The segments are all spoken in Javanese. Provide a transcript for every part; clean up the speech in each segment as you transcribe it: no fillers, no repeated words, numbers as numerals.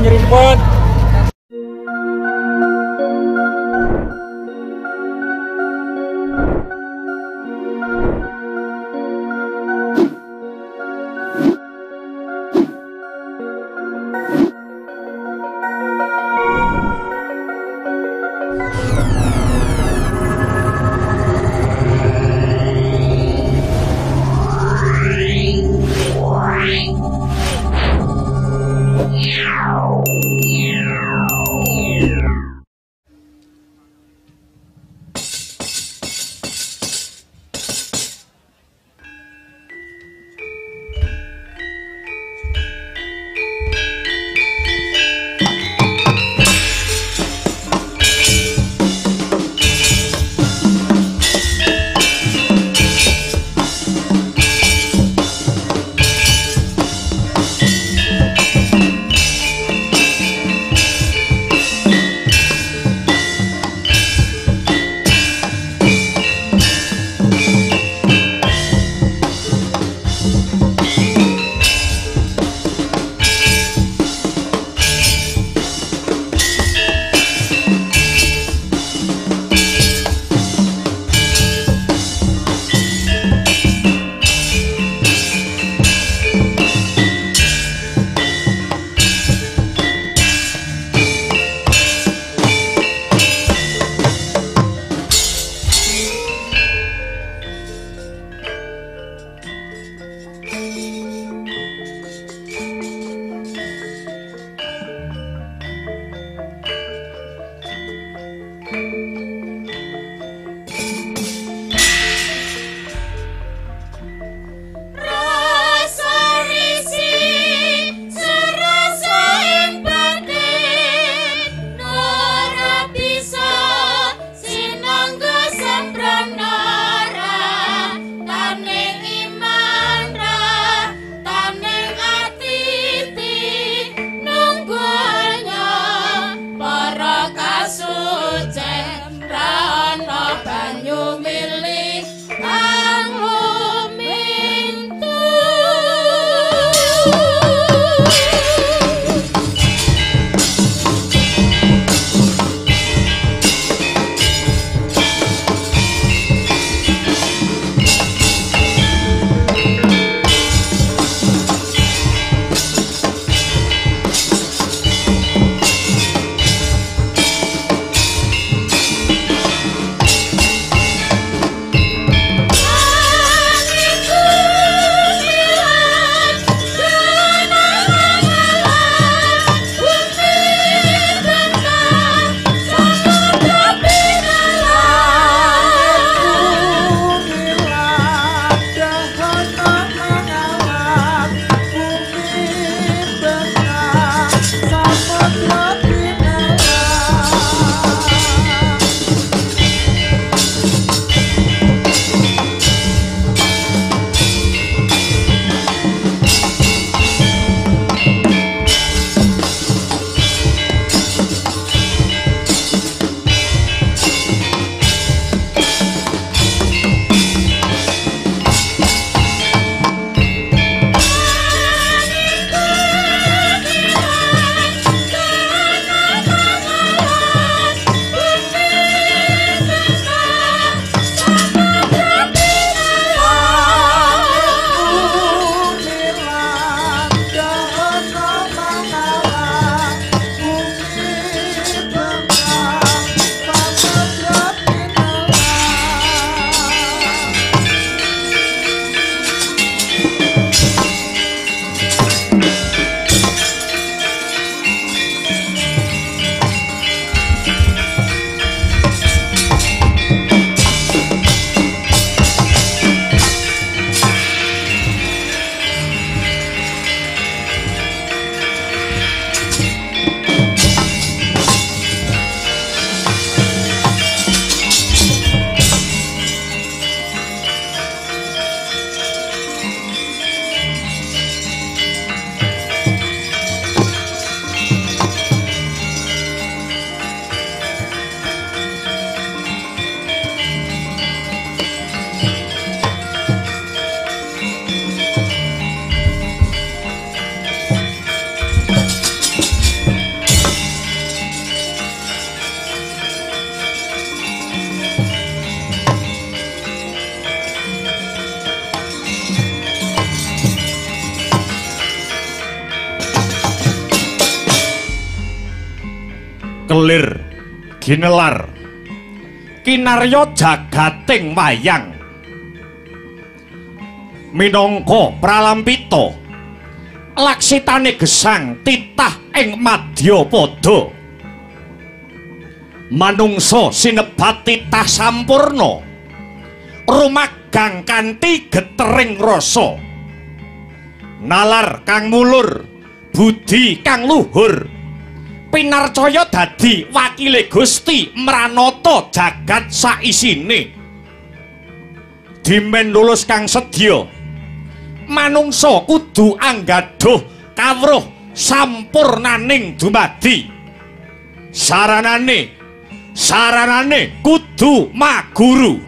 nyeri sepet. kelir ginelar kinarya jagating wayang minangka pralampita laksitane gesang titah ing madyapada manungsa sinebat titah sampurna rumagang kanthi getering rasa nalar kang mulur budi kang luhur pinarcaya dadi wakile Gusti mranata jagat saisine dimen lulus kang sedya manungsa kudu anggadhuh kawruh sampurnaning dumadi saranane kudu maguru.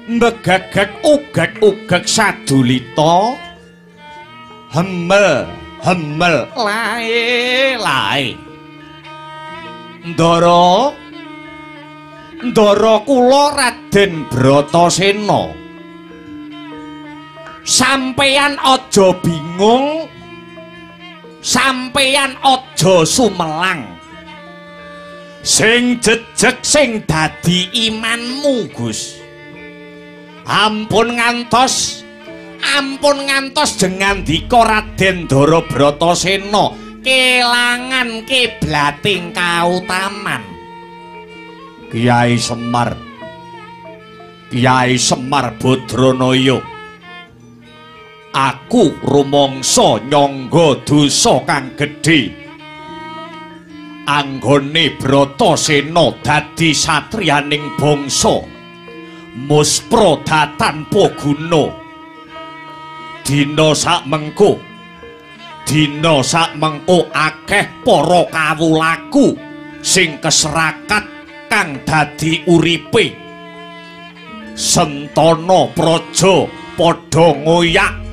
Mbegegek ugek sadulita hemel lae ndara kula Raden Bratasena sampeyan aja bingung sampeyan aja sumelang sing jejeg sing dadi imanmu Gus ampun ngantos jengandika Raden Dara Bratasena kelangan kiblating kautaman Kyai Semar Badranaya aku rumangsa nyangga dosa kang gedhe anggone Bratasena dadi satriyaning bangsa muspra tanpa guna dina sakmengko akeh para kawulaku sing keserakat kang dadi uripe Sentana Praja padha ngoyak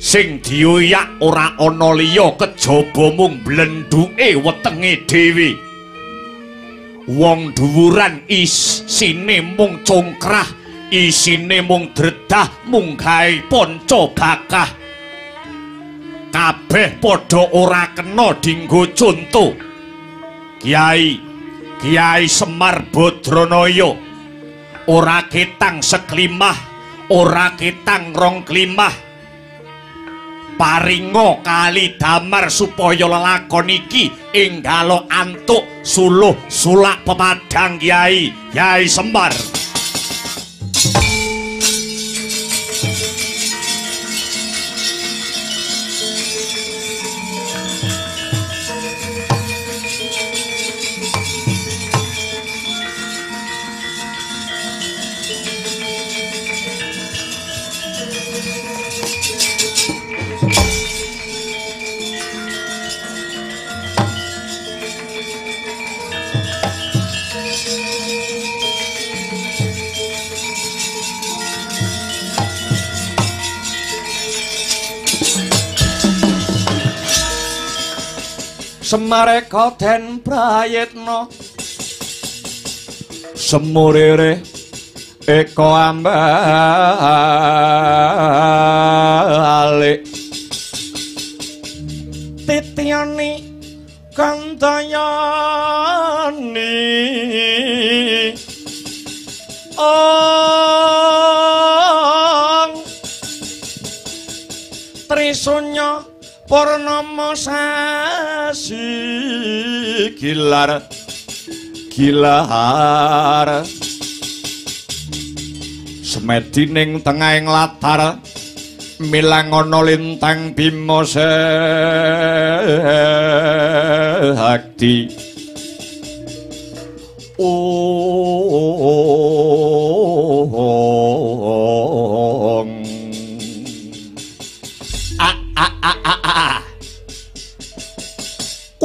sing dioyak ora ana liya kejaba mung blenduke wetenge dhewe wong dhuwuran isine mung congkrah isine mung dredah mung gawe panca bakah kabeh padha ora kena dinggo conto Kyai Semar Badranaya ora ketang seklimah ora ketang rong klimah paringa kali damar supaya lelakon iki enggalo antuk suluh sulak pemadang Kyai Semar. Semareka den prayitna semurere eko ambalik titiani kantayani Trisunya purnama sasi gilar semedining tengahing latar milang ana lintang Bima Sekti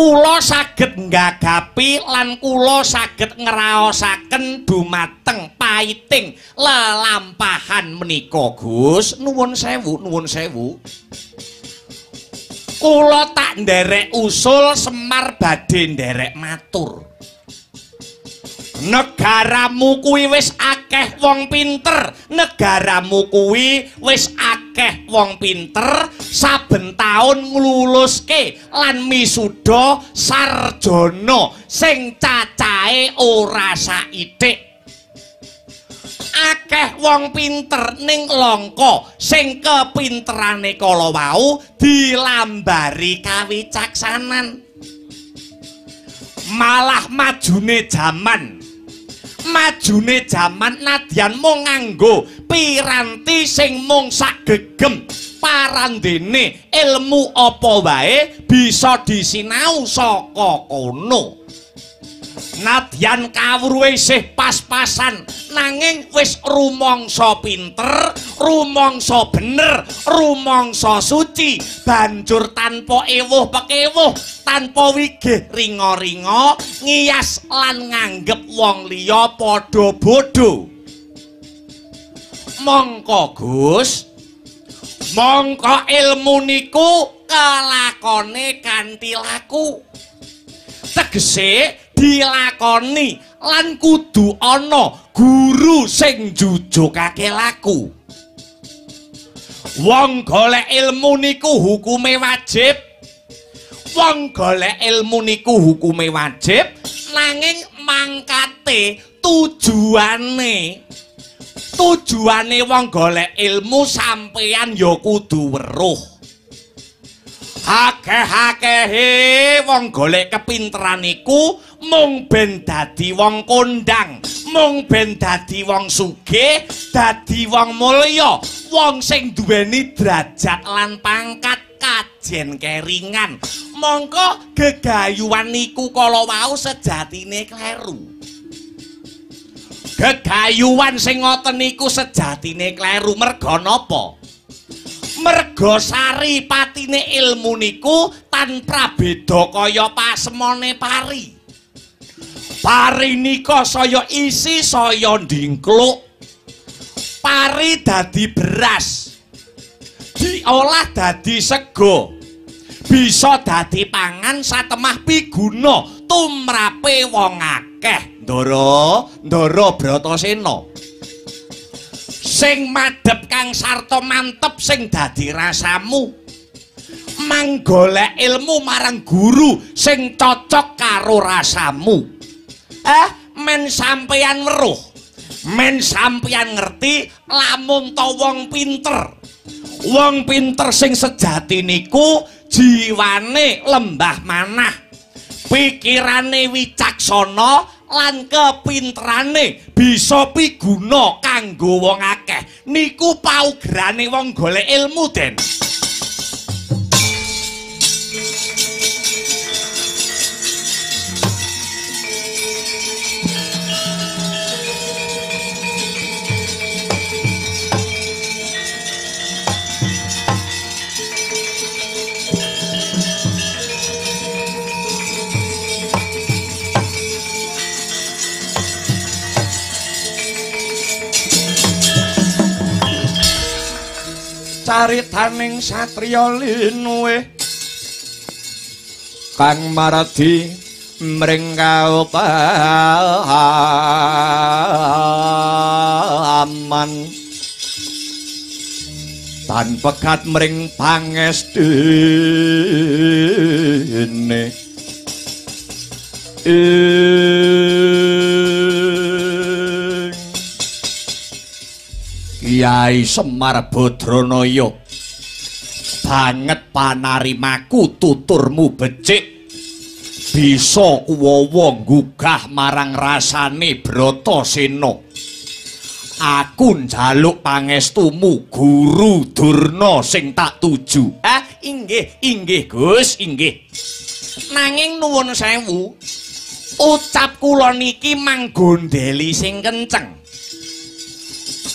kula saged nggagapi lan kula saged ngraosaken dumateng paiting lelampahan menika Gus. Nuwun sewu, nuwun sewu. Kula tak nderek usul Semar badhe nderek matur. Negaramu kuwi wis akeh wong pinter, negaramu kuwi wis akeh wong pinter, saben taun ngluluske lan misuda sarjana sing cacahe ora saithik. Akeh wong pinter ning langka sing kepinterane kala wau dilambari kawicaksanan. Malah majune jaman nadyan mung nganggo piranti sing mung sak gegem parandene ilmu apa wae bisa disinau saka kono. Nadyan kawruhe isih pas-pasan nanging wis rumangsa pinter, rumangsa bener, rumangsa suci, banjur tanpa ewuh pekewuh, tanpa wigih ringa-ringa, ngiyas lan nganggep wong liya padha bodho. Mongko Gus, mongko ilmu niku kelakone kanthi laku. Tegese dilakoni lan kudu ana guru sing njujukake laku. Wong golek ilmu niku hukume wajib. Wong golek ilmu niku hukume wajib nanging mangkate tujuane wong golek ilmu sampeyan ya kudu weruh. Akeh-akehe wong golek kepinteran iku mung ben dadi wong kondang, mung ben dadi wong sugih, dadi wong mulya, wong sing duweni derajat lan pangkat kajen keringan. Mongko gegayuhan niku kala wau sejatine kleru. Gegayuhan sing ngoten niku sejatine kleru merga napa? Merga saripatine ilmu niku tanpa beda kaya pasemone pari. Pari nika saya isi saya ndingkluk. Pari dadi beras. Diolah dadi sego. Bisa dadi pangan satemah piguna tumrape wong akeh. Ndara Bratasena. Sing madhep kang sarta mantep sing dadi rasamu. Manggolek ilmu marang guru sing cocok karo rasamu. Men sampeyan weruh, men sampeyan ngerti lamun ta wong pinter. Wong pinter sing sejati niku jiwane lembah manah, pikirane wicaksana lan kepinterane bisa piguna kanggo wong akeh. Niku paugerane wong golek ilmu, Den. Caritaning satriya linuwe kang maradi mring kaupahan lan pegat mring pangestine Kyai Semar Badranaya banget panarimaku tuturmu becik bisa kuwawa nggugah marang rasane Bratasena aku njaluk pangestumu Guru Durna sing tak tuju inggih Gus inggih nanging nuwun sewu ucap kula niki manggondeli sing kenceng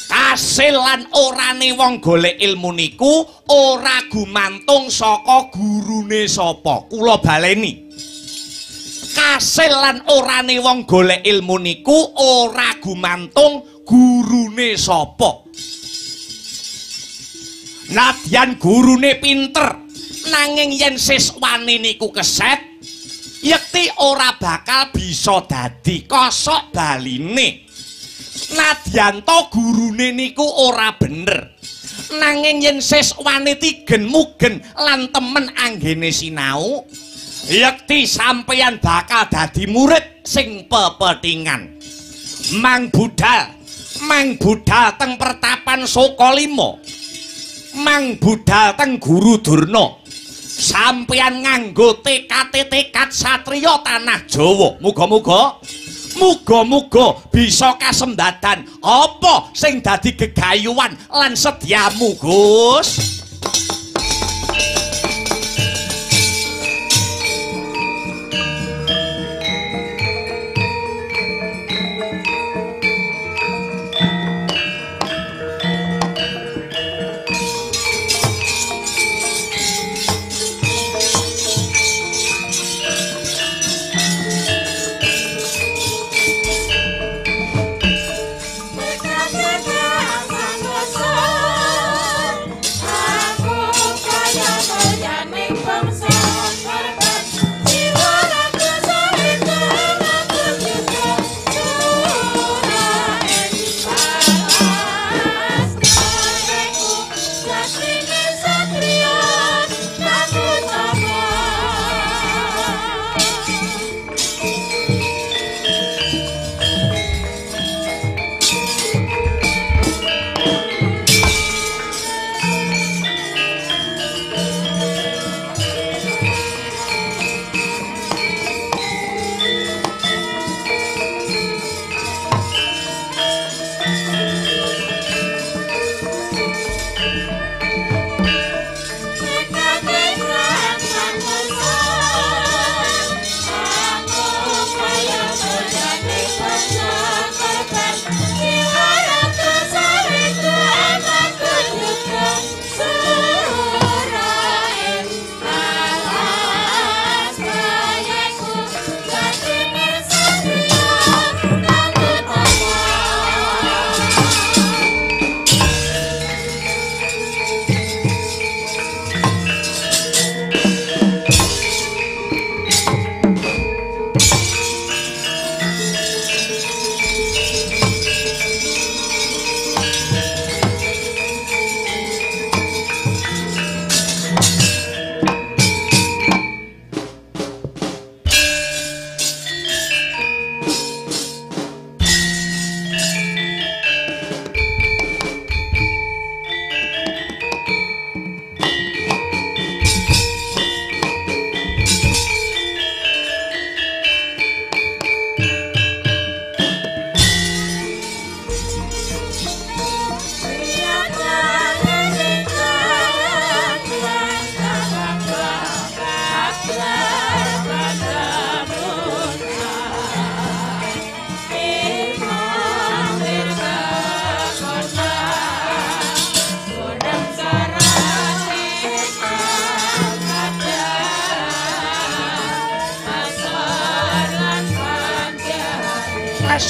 kasil lan orane wong golek ilmu niku ora gumantung saka gurune sapa kula baleni kasil lan orane wong golek ilmu niku ora gumantung gurune sapa nadyan gurune pinter nanging yen siswane niku keset yekti ora bakal bisa dadi kosok baline nadyan to gurune niku ora bener nanging yen siswane tigen mugen lan temen anggene sinau yekti sampeyan bakal dadi murid sing pepethingan mang budal teng pertapan Sokalima mang budal teng Guru Durna sampeyan nganggo tekad satriya tanah Jawa muga-muga bisa kasembadan apa sing dadi gegayuhan lan sediamu Gus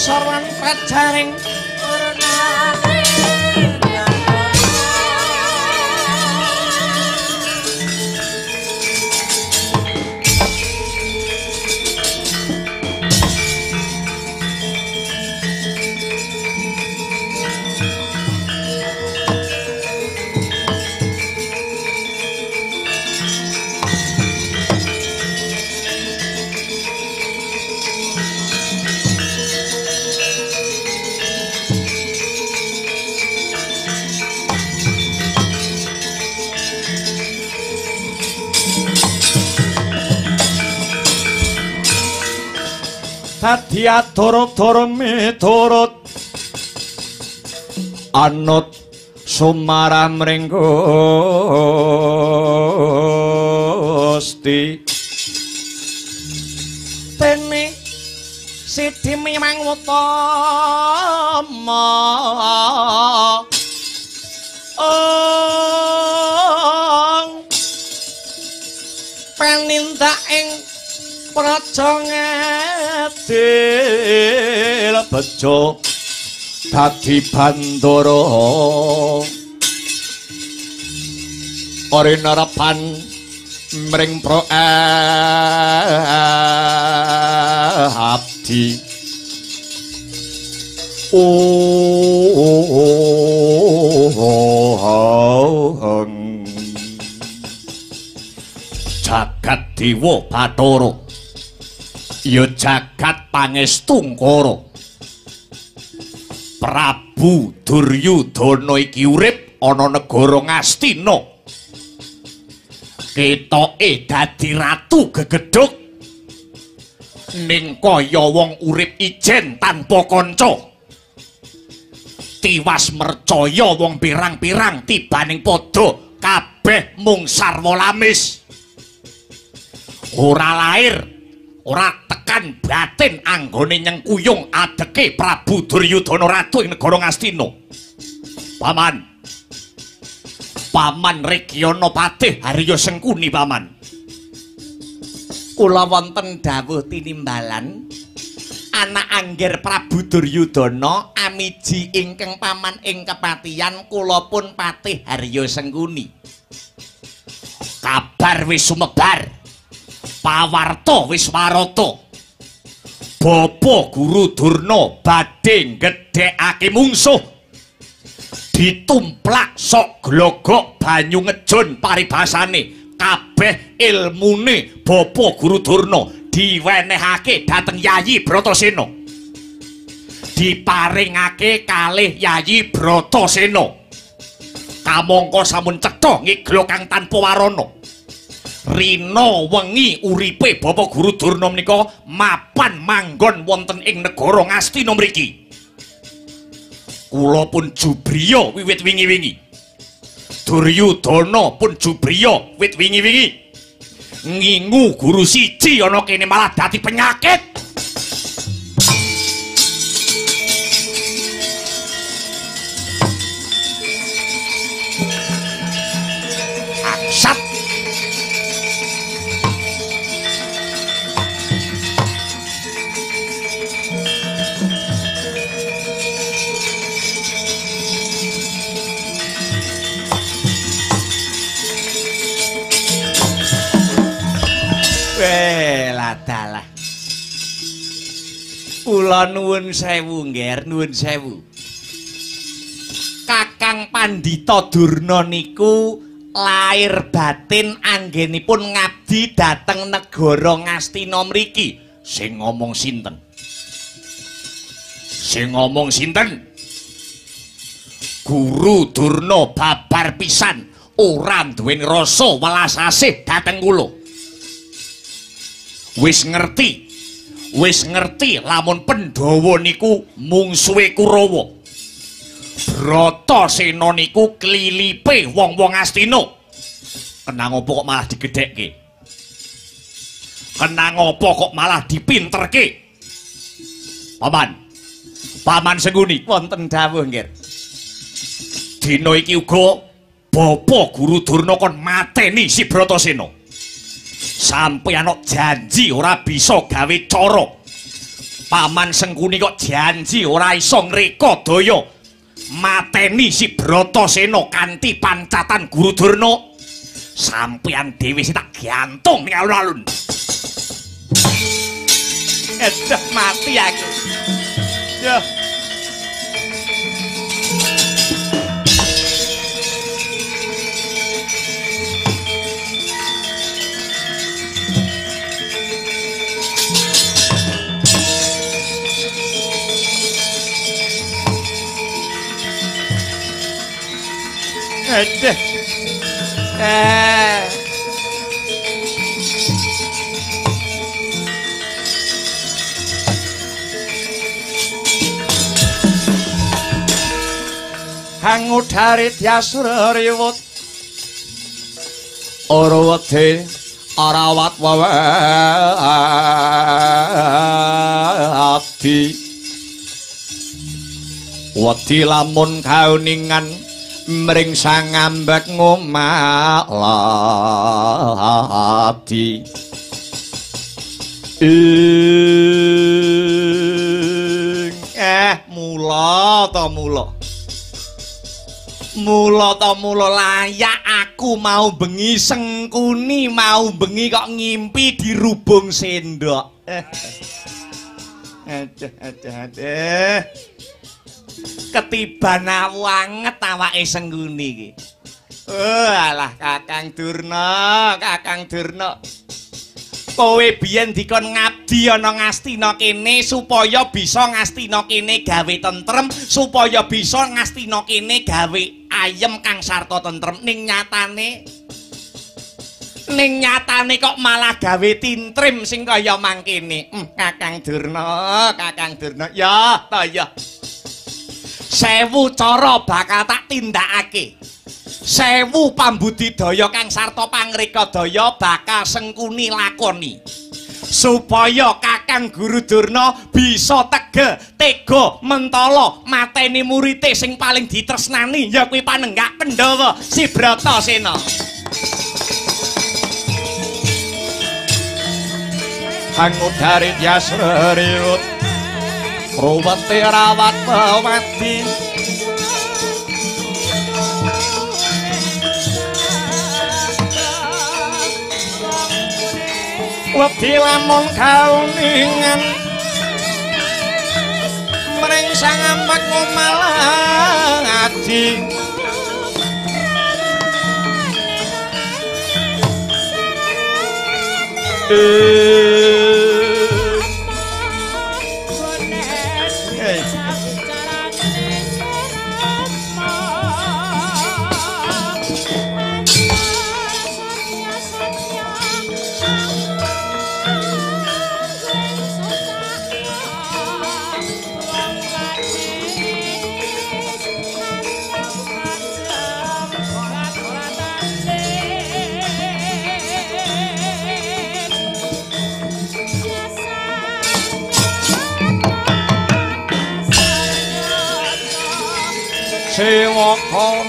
Saran pacaring Hadia turut miturut anut sumaramring Gusti dene Sidi Mimang Utama panindak ing praja ngedil bejo dadi bandara ora narepan mring pro abdi jagat dewa Bathara ya jagat pangestungkara Prabu Duryudana iki urip ana negara Ngastina ketoke dadi ratu gegedhuk ning kaya wong urip ijen tanpa kanca tiwas mercaya wong pirang-pirang tibaning padha kabeh mung sarwa lamis ora lair ora tekan batin anggone nyengkuyung adeke Prabu Duryudana ratu ing negara Ngastina Paman Regiono Patih Harya Sengkuni paman kula wonten dawuh tinimbalan anak angger Prabu Duryudana amiji ingkang paman ing kepatihan kula pun Patih Harya Sengkuni kabar wis sumebar pawarta wis warata Bapa Guru Durna badhe gedhekake mungsuh ditumplak sok glogok banyu ngejun paribasane kabeh ilmune Bapa Guru Durna diwenehake dhateng Yayi Bratasena diparingake kalih Yayi Bratasena kamangka sampun cetha ngiglo kang tanpa warana rina wengi uripe Bapa Guru Durna menika mapan manggon wonten ing negara Ngastina mriki kula pun jubriya wiwit wingi-wingi Duryudana pun jubriya wiwit wingi-wingi ngingu guru siji ana kene malah dadi penyakit aksat ladalah kula nuwun sewu ngger nuwun sewu Kakang Pandhita Durna niku lair batin anggenipun ngabdi dhateng negara Ngastina mriki sing ngomong sinten Guru Durna babar pisan ora duweni rasa welas asih dhateng kula wis ngerti lamun Pandhawa niku mungsuhe Kurawa Bratasena niku klilipe wong-wong Astina kenang apa kok malah digedhekke kenang apa kok malah dipinterke Paman Sengkuni wonten dawuh nggih dina iki uga Bapa Guru Durna kon mateni si Bratasena sampeyan kok janji ora bisa gawe cara Paman Sengkuni kok janji ora iso ngreka daya mateni si Bratasena kanthi pancatan Guru Durna sampeyan dhewe sing tak gantung ning alun-alun edah mati aku ya Aduh. Hangudari Dyasrariwut Orwati Arawat Wawati Wati lamun kauningan mring sang ambek ngomalati mula ta mula layak aku mau bengi sengkuni mau bengi kok ngimpi dirubung sendok aduh ketiban wanget awake sengkuni iki alah Kakang Durna kowe biyen dikon ngabdi ana Ngastina kene supaya bisa Ngastina kene gawe tentrem supaya bisa Ngastina kene gawe ayem kang sarta tentrem ning nyatane kok malah gawe tintrim sing kaya mangkene Kakang Durna ya ta ya 1000 cara bakal tak tindakake 1000 pambudidaya kang sarta pangreka daya bakal sengkuni lakoni supaya Kakang Guru Durna bisa tega mentala mateni murite sing paling ditresnani ya kuwi Panenggak Pandhawa si Bratasena Hangudari Dyasrariwut Ruwati Rawat Wawati Wati lamun kauningan mring sang ambek ngomalati Sewakon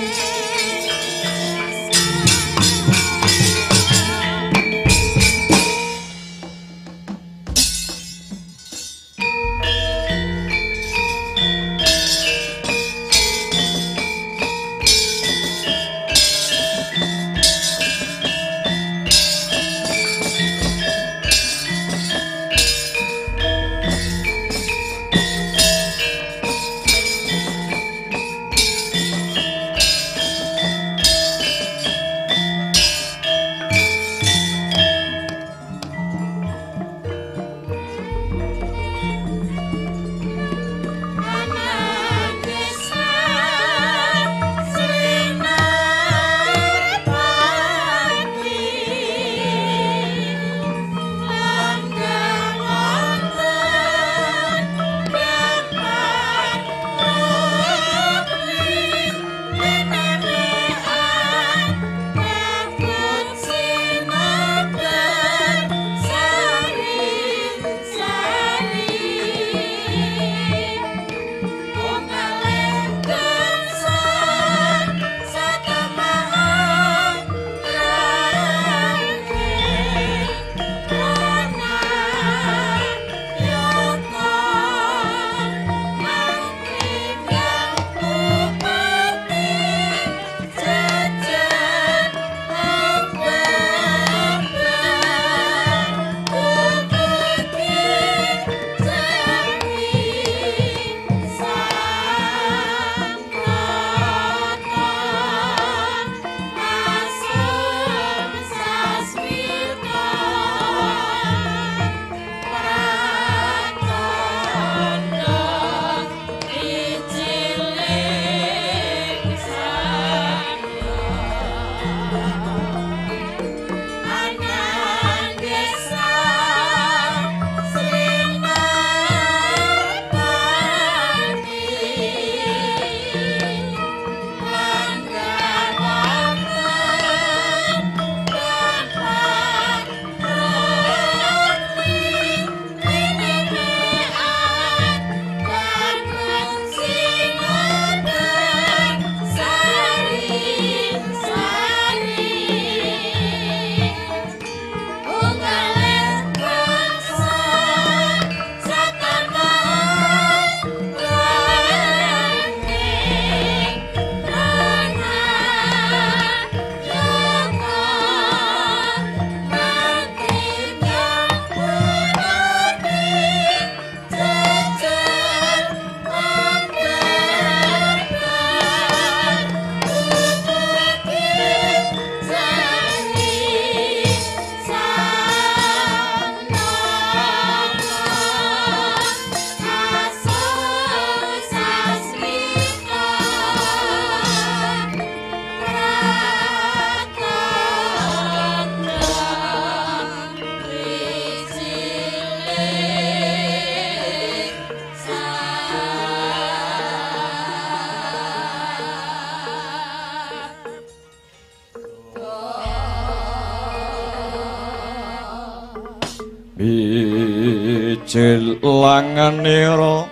silanganira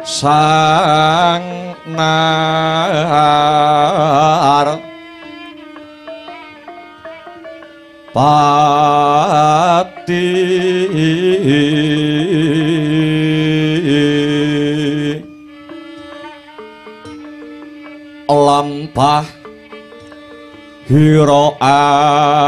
sang nar pati lampah hira alon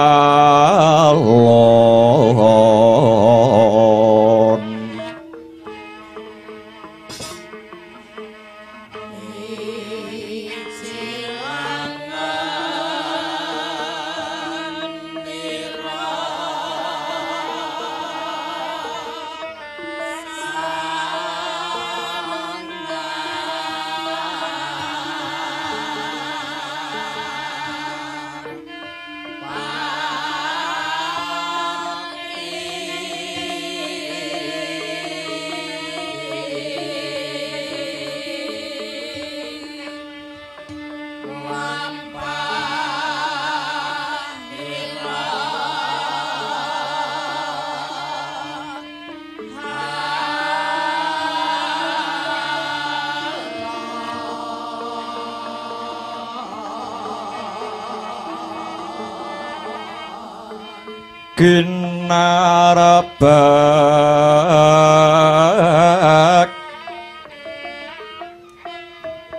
kinarabak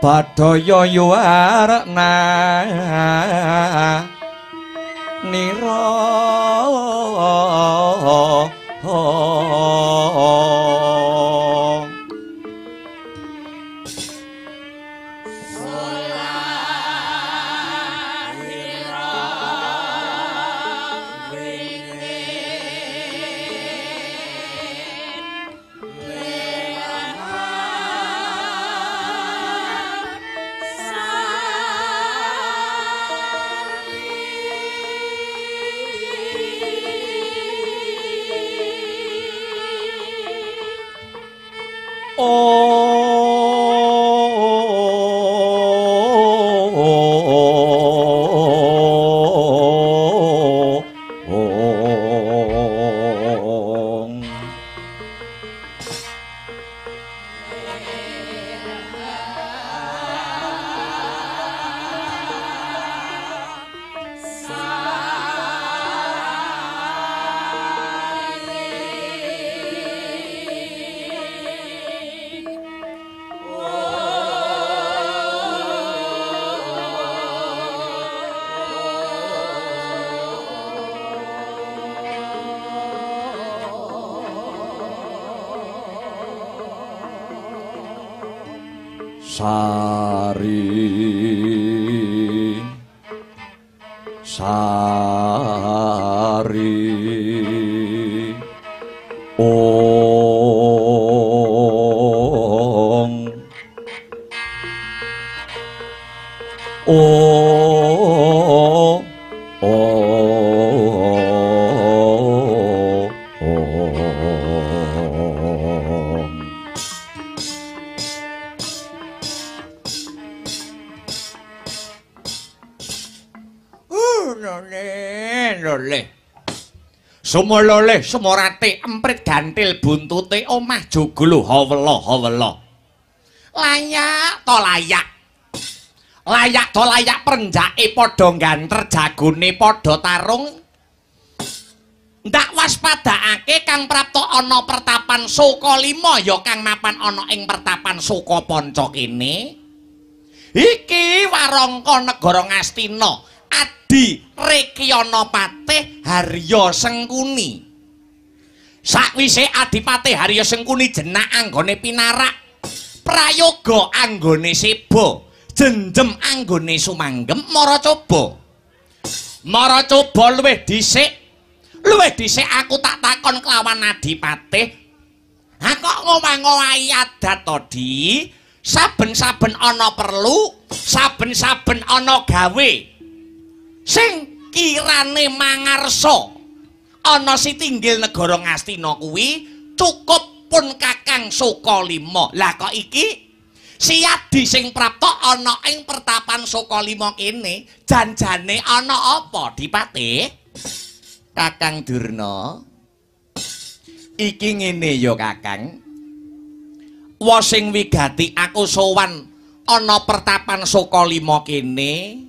padaya yuwarna nira sari Sumolole sumorate emprit gantil buntute omah joglo hawela. Layak to layak. Layak to layak prenjake padha ganter jagone padha tarung. Ndak waspadakake Kang Prapta ana pertapan Sukalima ya kang mapan ana ing pertapan Sukapanca kene. Iki warangka negara Ngastina. Adi Rekyana Patih Harya Sengkuni. Sakwise Adipati Harya Sengkuni jenak anggone pinarak, prayoga anggone seba, jenjem anggone sumanggem maracoba. Maracoba luwih dhisik aku tak takon kelawan Adipati. Ha kok ngomong-ngowahi adat to, Di? Saben-saben ana perlu, saben-saben ana gawe. Sing kirane mangarsa ana sitinggil negara Ngastina kuwi cukup pun Kakang Sukalima. Lah kok iki si Adi sing prapta ana ing pertapan Sukalima kene janjane ana apa Dipati? Kakang Durna Iki ngene ya Kakang. Wa sing wigati aku sowan ana pertapan Sokalima kene.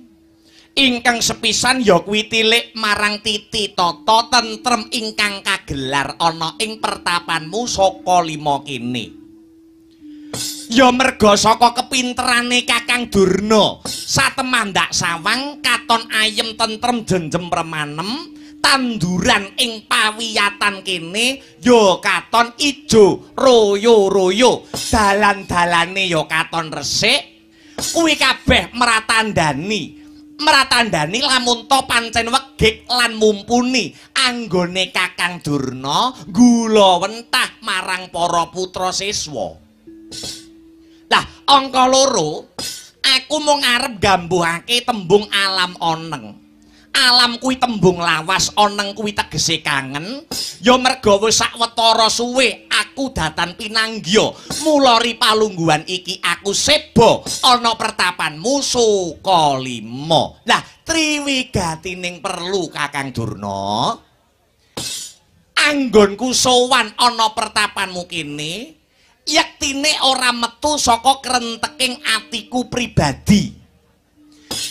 Ingkang sepisan ya kuwi tilik marang Titi Tata tentrem ingkang kagelar ana ing pertapanmu Sokalima kene. Ya merga saka kepinterane Kakang Durna, satemandak sawang katon ayem tentrem jenjem premanem. Tanduran ing pawiyatan kene ya katon ijo royo-royo, dalan-dalane ya katon resik. Kuwi kabeh meratandani lamun to pancen wegik lan mumpuni anggone Kakang Durna gula wentah marang para putra siswa. Lah angka loro aku mung arep gambuhake tembung alam oneng. Alam kuwi tembung lawas, oneng kuwi tegese kangen. Ya merga wis sawetara suwe aku datan pinanggya. Mula ripalungguhan iki aku seba ana pertapanmu Sokalima. Lah triwigatining perlu Kakang Durna. Anggonku sowan ana pertapanmu kene, yektine ora metu saka krenteking atiku pribadi.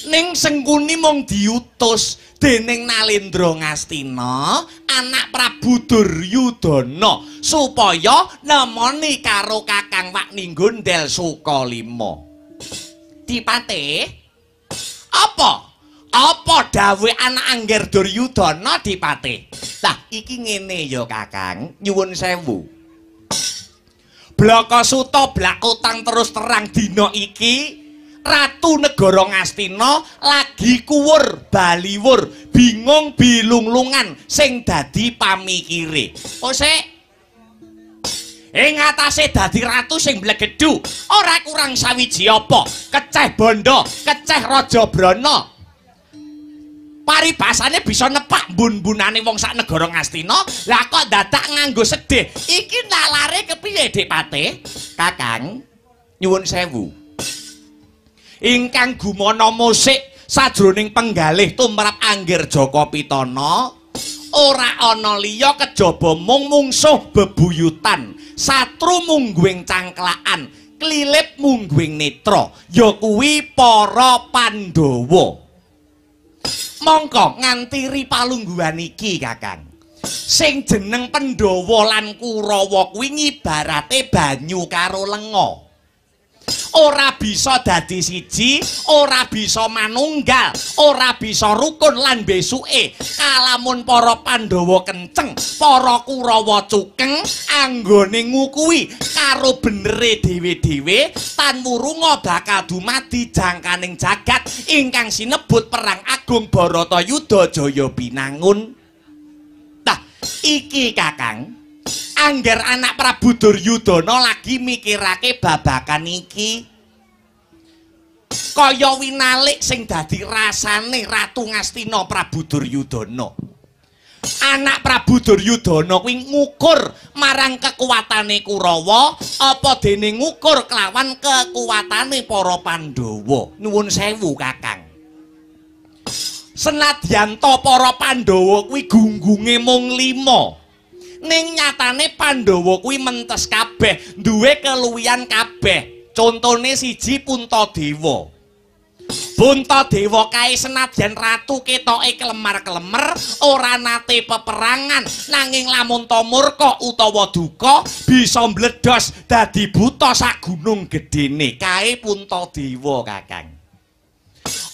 Ning Sengkuni mung diutus dening Nalendra Ngastina anak Prabu Duryudana supaya nemoni karo Kakang Wakninggo ndel Sokalima. Dipate apa dawuh anak Angger Duryudana Dipate? Lah iki ngene ya Kakang, nyuwun sewu. Blakasuta blakutang terus terang dina iki Ratu Negara Ngastina lagi kuwur baliwur bingung bilunglungan sing dadi pamikire. Sik ing atase dadi ratu sing blegedhu ora kurang sawiji apa keceh bondo keceh raja brana. Paribasane bisa nepak mbun-mbunane wong sak negara Ngastina. Lah kok dadak nganggo sedih. Iki nalare kepiye Dipate? Kakang nyuwun sewu. Ingkang gumana musik sajroning penggalih tumrap Angger Jaka Pitana ora ana liya kejaba mung mungsuh bebuyutan, satru mungguing cangklakan, klilip mungguing netra, ya kuwi para Pandhawa. Mongko nganti ripalungguhan iki Kakang, sing jeneng Pandhawa lan Kurawa kuwi ngibarate banyu karo lenga. Ora bisa dadi siji, ora bisa manunggal, ora bisa rukun lan besuke. Kalamun para Pandhawa kenceng, para Kurawa cukeng, anggone ngukui karo benere dhewe-dhewe, tan murunga bakal dumadi jangkaning jagat ingkang sinebut perang agung Baratayuda Jaya Binangun. Nah, iki Kakang. Angger anak Prabu Duryudana lagi mikirake babakan iki. Kaya winalik sing dadi rasane Ratu Ngastina Prabu Duryudana. Anak Prabu Duryudana kuwi ngukur marang kekuatane Kurawa apa dene ngukur kelawan kekuatane para Pandhawa. Nuwun sewu Kakang. Senadyan to para Pandhawa kuwi gunggunge mung 5. Ning nyatane Pandhawa kuwi mentes kabeh, duwe keluwihan kabeh. Contone siji Puntadewa. Puntadewa kae senadyan ratu ketoke kelemar-kelemer, ora nate peperangan, nanging lamun ta murka utawa duka bisa mbledhos dadi buta sak gunung gedene. Kae Puntadewa Kakang.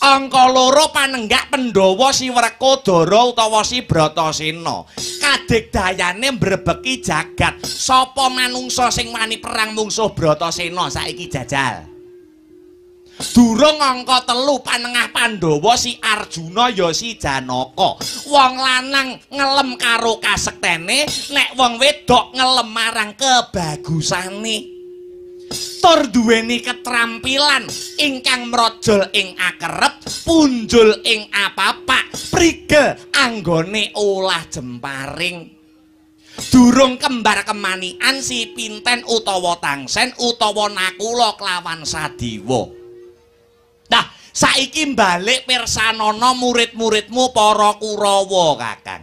Angka loro panenggak Pandhawa si Werkodara utawa si Bratasena. Kadegdayane mbrebeki jagat. Sapa manungsa sing wani perang mungsuh Bratasena saiki jajal. Durung angka 3 panengah Pandhawa si Arjuna ya si Janaka. Wong lanang ngelem karo kasektene, nek wong wedok ngelem marang kebagusane. Tur duweni ketrampilan ingkang mrojol ing akerep, punjul ing apapak, prigel anggone olah jemparing. Durung kembar kemanian si Pinten utawa Tangsen utawa Nakula kelawan Sadiwa. Nah, saiki balik pirsanana murid-muridmu para Kurawa Kakang.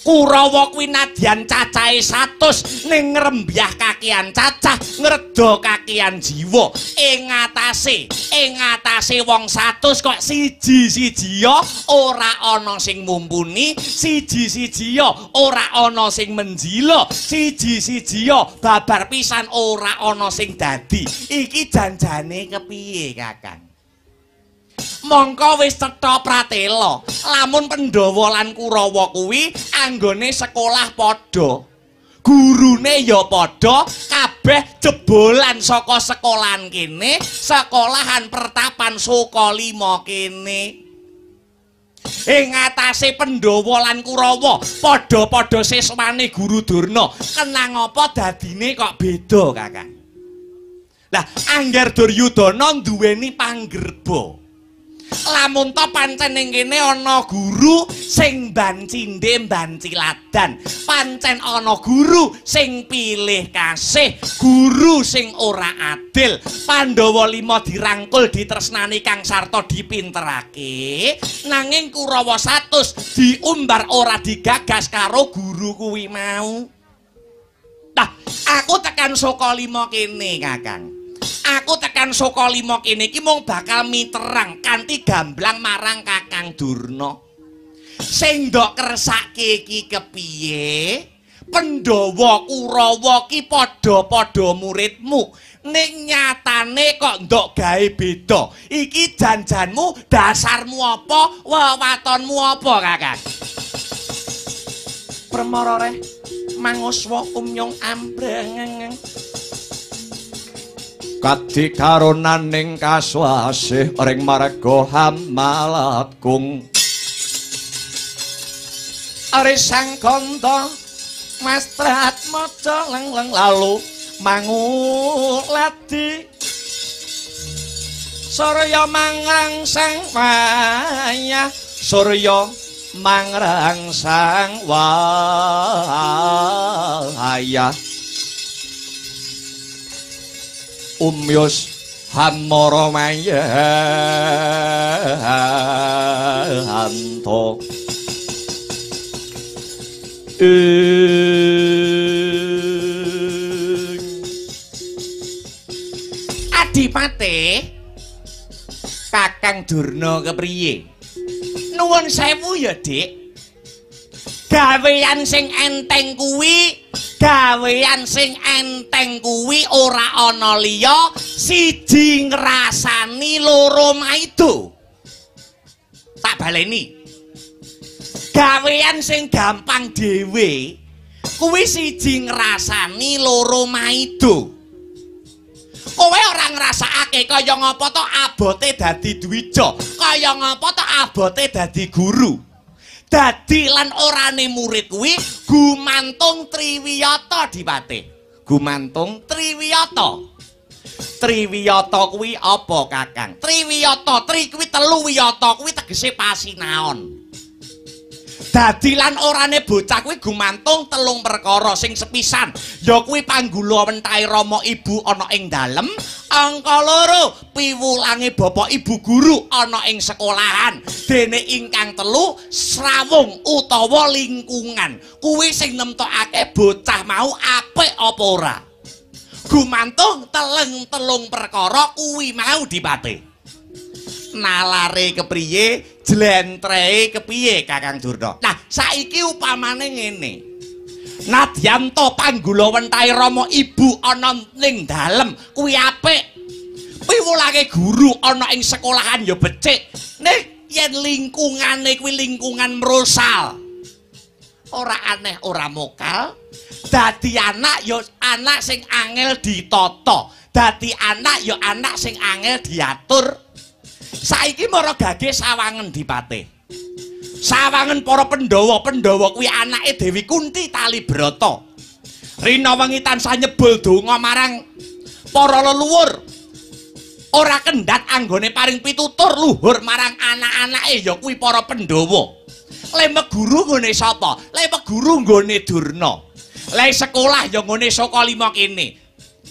Kurawa kuwi nadyan cacahe 100 ning ngrembyah kakian cacah ngredo kakian jiwa ing atase wong 100 kok siji-siji ya ora ana sing mumpuni, siji-siji ya ora ana sing menjila, siji-siji ya babar pisan ora ana sing dadi. Iki janjane kepiye, Kakang? Mongko wis cetha pratela, lamun Pandhawa lan Kurawa kuwi anggone sekolah padha. Gurune ya padha, kabeh jebolan saka sekolahan kene, sekolahan Pertapan Sukalima kene. Ing atase Pandhawa lan Kurawa padha-padha siswane Guru Durna. Kenang apa dadine kok beda, Kakang? Lah, angger Duryudana duweni panggerba. Lamun to pancen ning kene ana guru sing bancinde banciladan, pancen ana guru sing pilih kasih, guru sing ora adil. Pandhawa 5 dirangkul ditresnani Kang Sarta dipinterake, nanging Kurawa 100 diumbar ora digagas karo guru kuwi mau. Nah, aku tekan Sukalima kene, Kakang. Aku tekan Sukalima kene iki mung bakal miterang kanthi gamblang marang Kakang Durna. Sing ndok kersake iki kepiye? Pandhawa Kurawa ki padha-padha muridmu, ning nyatane kok ndok gawe beda. Iki janjanmu, dasarmu apa, wewatonmu apa, Kakang? Permara reh manguswa umyong ambreng. Kadikaronaning kaswasih ring marga Hamalagung. Ari sang kanda mastrat maca leng-leng lalu mangulati Surya mangrangsang wayah, Surya mangrangsang wayah. Umyus Hamara mayanto Adipate Kakang Durna kepriye? Nuwun sewu ya, Dik. Gawean sing enteng kuwi ora ana liya siji ngrasani loro maido. Tak baleni. Gawean sing gampang dhewe kuwi siji ngrasani loro maido. Kowe ora ngrasakake kaya ngapa to abote dadi dwija, kaya ngapa to abote dadi guru. Dadi lan orane murid kuwi gumantung Triwiyata Dipate. Gumantung Triwiyata. Triwiyata kuwi apa, Kakang? Triwiyata, tri kuwi 3 wiyata kuwi tegese pasinaon. Dadi lan orane bocah kuwi gumantung 3 perkara sing sepisan, ya kuwi panggula wentahe Rama Ibu ana ing dalem, angka 2 piwulange bapak ibu guru ana ing sekolahan, dene ingkang 3 srawung utawa lingkungan. Kuwi sing nemtokake bocah mau apik apa ora. Gumantung 3 perkara kuwi mau Dipate. Nalare kepriye, jlentrehe kepiye, Kakang Durna? Nah, saiki upamane ngene. Nadyan to panggula wentahe Rama Ibu ana ning dalem kuwi apik. Piwulake guru ana ing sekolahan ya becik. Ning yen lingkungane kuwi lingkungan mrosal. Ora aneh, ora mokal. Dadi anak ya anak sing angel ditata. Dadi anak ya anak sing angel diatur. Saiki mara gage sawangen Dipate. Sawangen para Pandhawa kuwi anake Dewi Kunti Talibrata. Rina wengi tansah nyebul donga marang para leluhur. Ora kendhat anggone paring pitutur luhur marang anak-anake ya kuwi para Pandhawa. Lemek guru nggone sapa? Lemek guru nggone Durna. Le sekolah ya nggone Sukalima kene.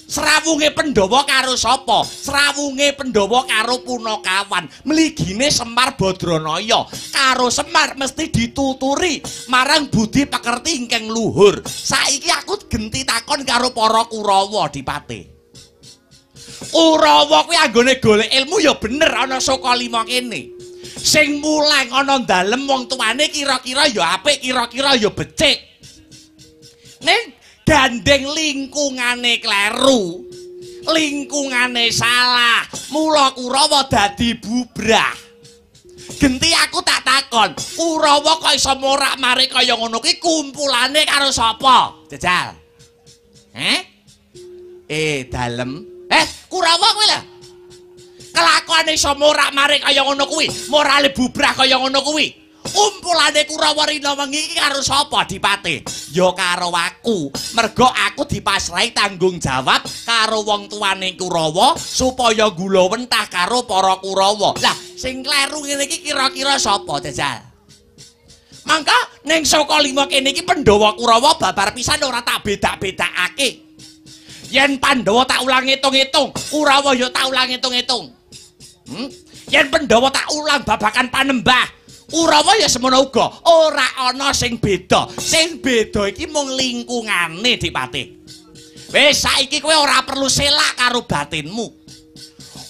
Srawunge Pandhawa karo sapa? Srawunge Pandhawa karo Punakawan. Mligine Semar Badranaya karo Semar mesti dituturi marang budi pekerti ingkang luhur. Saiki aku genti takon karo para Kurawa Dipate. Kurawa kuwi anggone golek ilmu ya bener ana saka 5 kene. Sing mulang ana dalem wong tuane kira-kira ya apik, kira-kira ya becik. Ning gandeng lingkungane kleru, lingkungane salah, mula Kurawa dadi bubrah. Genti aku tak takon, Kurawa kok iso morak-marik kaya ngono ki kumpulane karo sapa? Jajal. Dalem. Kurawa kuwi lho. Kelakuane iso morak-marik kaya ngono kuwi, morale bubrah kaya ngono kuwi. Kumpulane Kurawa rina wengi iki karo sapa Dipate? Ya karo aku. Mergo aku dipasrahi tanggung jawab karo wong tuane Kurawa supaya gula wentah karo para Kurawa. Lah, sing kleru ngene iki kira-kira sapa, Jajal? Mangka ning saka 5 kene iki Pandhawa Kurawa babar pisan ora tak bedak-bedakake. Yen Pandhawa tak ulang ngitung-ngitung, Kurawa ya tak ulang ngitung-ngitung. Yen Pandhawa tak ulang babakan panembah, Kurawa ya semono uga, ora ana sing beda. Sing beda iki mung lingkungane Dipate. Wis saiki kowe ora perlu selak karo batinmu.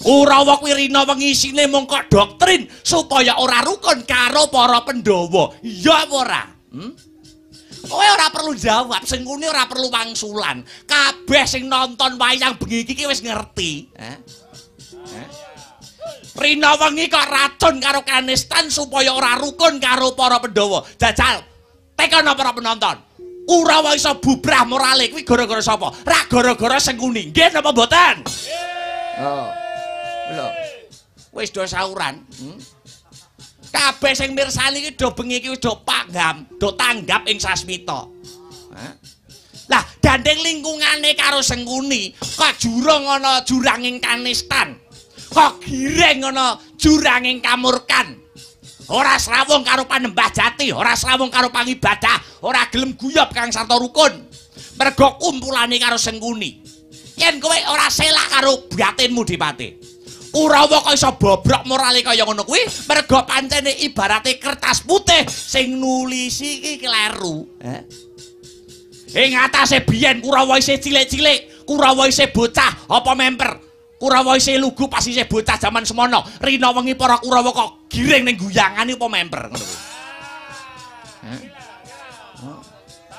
Kurawa kuwi rina wengi isine mung kok doktrin supaya ora rukun karo para Pandhawa. Iya apa ora? Kowe ora perlu jawab, sing ngene ora perlu wangsulan. Kabeh sing nonton wayang bengi iki wis ngerti, Rina wengi kok racun karo kanistan supaya ora rukun karo para Pandhawa. Jajal, tekan para penonton. Kurawa iso bubrah morale kuwi gara-gara sapa? Ra gara-gara Sengkuni. Nggih napa mboten? Oh. Lho. Wis do sauran. Kabeh sing mirsani iki do bengi iki wis do panggam, do tanggap ing sasmita. Lah, gandeng lingkungane karo Sengkuni, kok jurang ana juranging kanistan. Kok gireng ana juranging kamurkan. Ora srawung karo panembah jati, ora srawung karo pangibadah, ora gelem guyub kang sarta rukun. Mergo kumpulane karo Sengkuni. Yen kowe ora selak karo batinmu Dipate, Kurawa kok iso bobrok morale kaya ngono kuwi, mergo pancene ibarate kertas putih sing nulisi iki kleru. Ing atase biyen Kurawa isih cilik-cilik, Kurawa isih bocah apa memper. Kurawa isih lugu pas isih bocah jaman semono. Rina wengi para Kurawa kok giring ning guyangane apa memper ngono kuwi.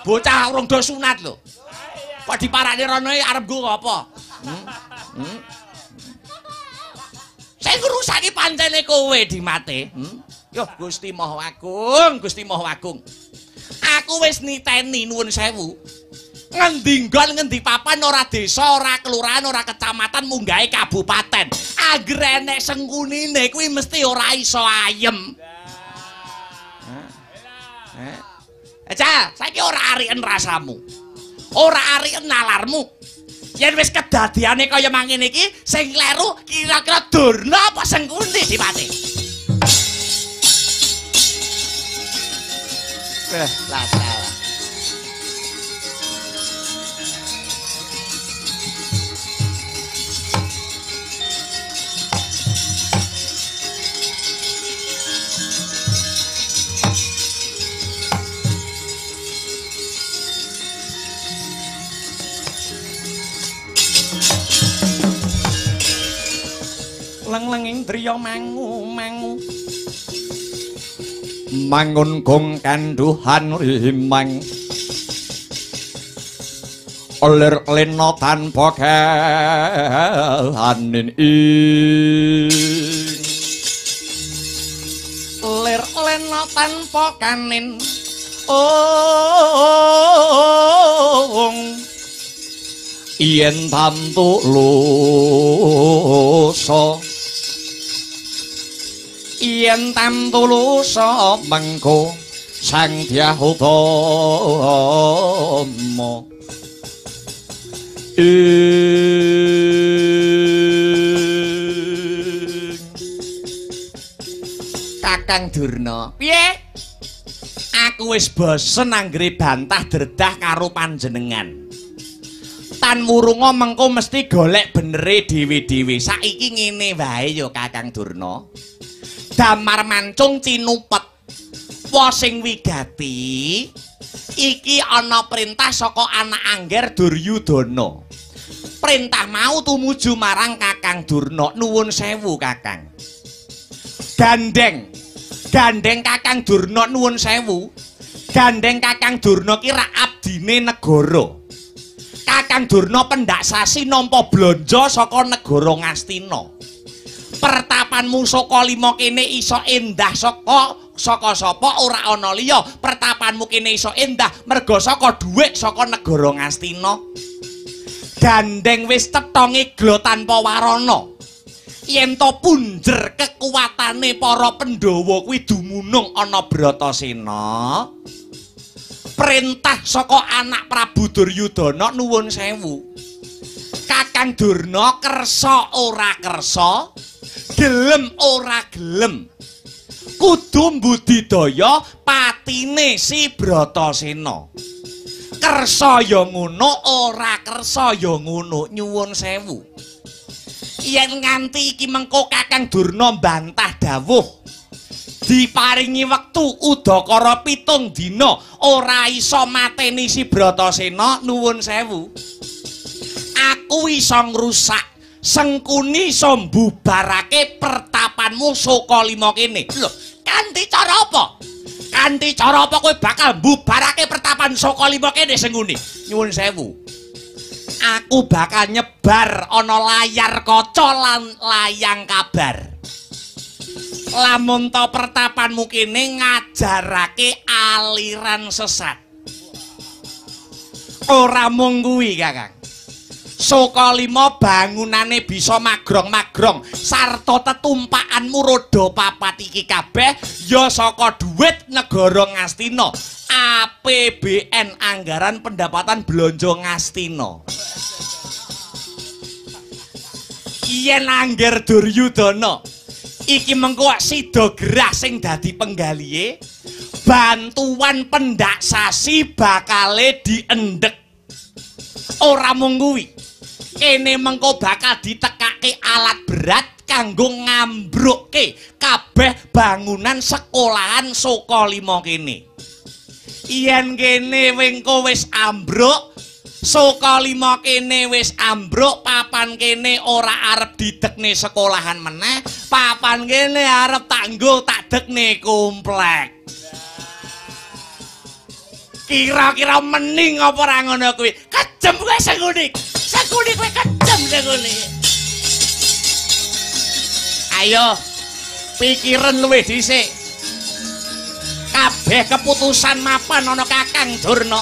Bocah urung do sunat lho. Kok diparake rono arep nggo apa? Sing ngrusaki pancene kowe Dipate. Yo Gusti Maha Agung, Gusti Maha Agung. Aku wis niteni nuwun sewu. Ngendi nggon ngendi papan ora desa, ora kelurahan, ora kecamatan, munggahe kabupaten. Angger enek Sengkunine kuwi mesti ora iso ayem. Aja, saiki ora ariken rasamu. Ora ariken nalarmu. Yen wis kedadiane kaya mangene iki, sing kleru kira-kira Durna apa Sengkuni Dipate? Lah salah. Leng-lenging driya mangu-mangu mangun gong kanduhan rimang oler lena tanpa kahanin ing ler lena tanpa kanin yen tamtu lusa yen tam tulusa mengko sang Dyahutama Kakang Durna, piye? Aku wis bosen anggere bantah dredah karo panjenengan. tan murunga mengko mesti golek benere dhewe-dhewe. Saiki ngene wae ya Kakang Durna. Damar mancung cinupet. Wa sing wigati iki ana perintah saka anak Angger Duryudana. Perintah mau tumuju marang Kakang Durna. Nuwun sewu Kakang. Gandeng Kakang Durna nuwun sewu. Gandeng Kakang Durna ki rak abdine negara. Kakang Durna pendak sasi nampa blanja saka negara Ngastina. Pertapanmu saka lima kene iso endah saka sapa ora ana liya. Pertapanmu kene iso endah merga saka dhuwit saka negara Ngastina. Gandeng wis tetonge glo tanpa warana. Yen to punjer kekuatane para Pandhawa kuwi dumunung ana Bratasena. Perintah saka anak Prabu Duryudana nuwun sewu. Kakang Durna kersa ora kersa, gelem ora gelem. Kudu mbudidaya patine si Bratasena. Kersa ya ngono, ora kersa ya ngono, nyuwun sewu. Yen nganti iki mengko Kakang Durna bantah dawuh, diparingi wektu udakara 7 dina ora iso mateni si Bratasena, nuwun sewu. Aku iso ngrusak, Sengkuni iso mbubarake pertapanmu saka lima kene. Lho, kanthi cara apa? Kanthi cara apa kowe bakal mbubarake pertapan saka lima kene Sengkuni? Nyuwun sewu. Aku bakal nyebar ana layar kaca lan layang kabar. Lamun to pertapanmu kene ngajarake aliran sesat. Ora mung kuwi, Kakang. Saka lima bangunane bisa magrong-magrong sarta tetumpakanmu roda papat iki kabeh ya saka dhuwit negara Ngastina. APBN anggaran pendapatan belanja Ngastina. Yen Angger Duryudana iki mengko sida gerah sing dadi penggalihe, bantuan pendak sasi bakale diendhek. Ora mung kuwi, kene mengko bakal ditekake alat berat kanggo ngambrukke kabeh bangunan sekolahan saka lima kene. Yen kene wengko wis ambruk, saka lima kene wis ambruk, papan kene ora arep didekne sekolahan meneh, papan kene arep tanggo tak dekne komplek. Kira-kira mending apa ora ngono kuwi? Kejem kowe Sengkuni. Sengkuni kowe kejem Sengkuni. Ayo pikiran luwih dhisik. Kabeh keputusan mapan ana Kakang Durna.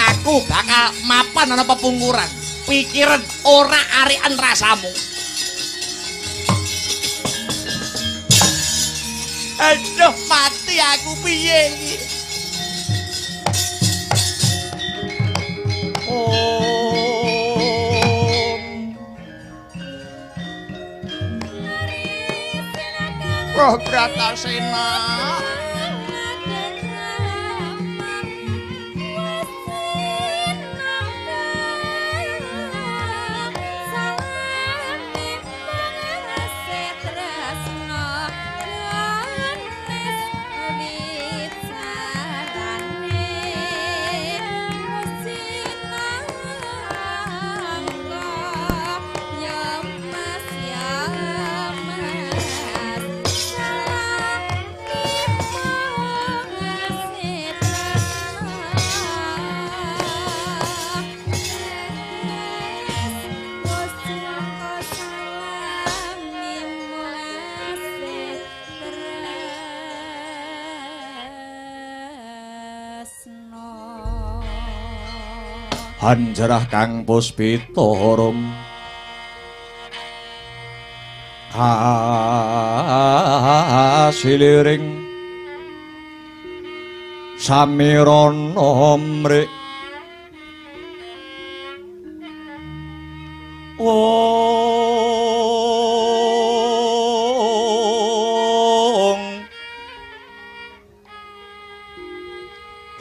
Aku bakal mapan ana pepungkuran. Pikiran ora arikan rasamu. Aduh mati aku piye iki. Oh Bratasena. Hanjarah Kang Puspita Harum kasiliring samirana mrik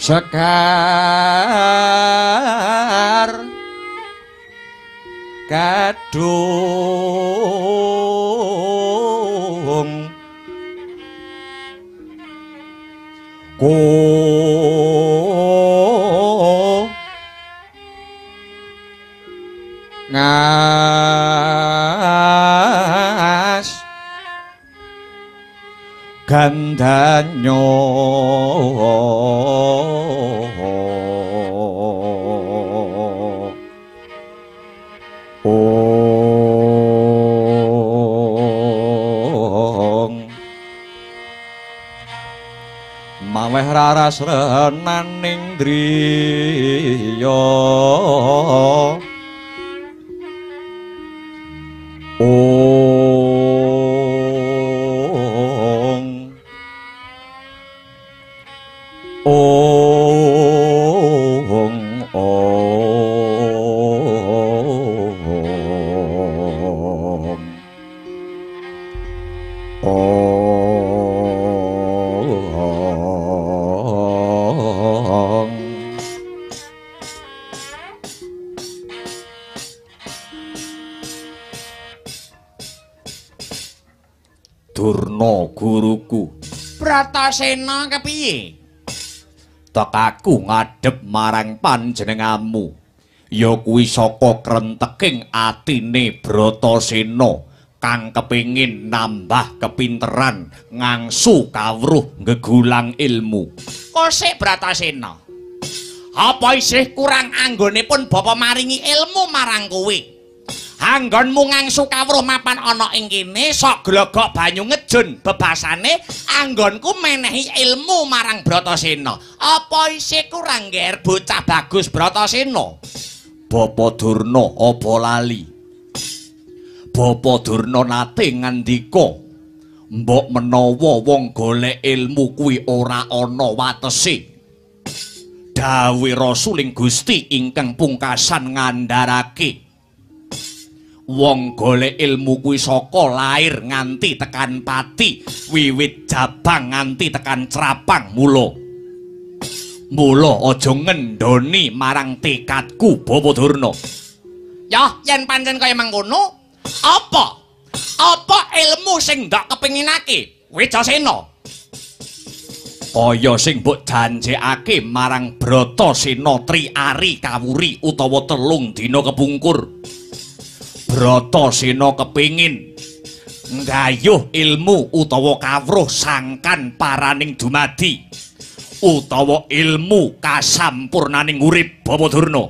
Sekar kadung ko ngas gandanyo maweh raras renaning driya Durna guruku. Bratasena kepiye? Tekaku ngadhep marang panjenengamu ya kuwi saka krenteking atine Bratasena kang kepingin nambah kepinteran ngangsu kawruh gegulang ilmu. Kosek Bratasena. Apa isih kurang anggonipun Bapa maringi ilmu marang kowe? Anggonmu ngangsu kawruh mapan ana ing kene sok glogok banyu ngejun bebasane anggonku menehi ilmu marang Bratasena. Apa isih kurang nger bocah bagus Bratasena? Bapa Durna apa lali? Bapa Durna nate ngandika mbok menawa wong golek ilmu kuwi ora ana watese. Dawuh Rasuling Gusti ingkang pungkasan ngandharake wong golek ilmu kuwi saka lair nganti tekan pati, wiwit jabang nganti tekan crapang. Mula aja ngendhoni marang tekadku Bapa Durna. Ya, yen pancen kaya mangkono, apa ilmu sing ndak kepinginake Wijasena? Kaya sing mbok janjekake marang Bratasena triari kawuri utawa 3 dina kepungkur. Bratasena kepingin nggayuh ilmu utawa kawruh sangkan paraning dumadi utawa ilmu kasampurnaning urip Bapa Durna.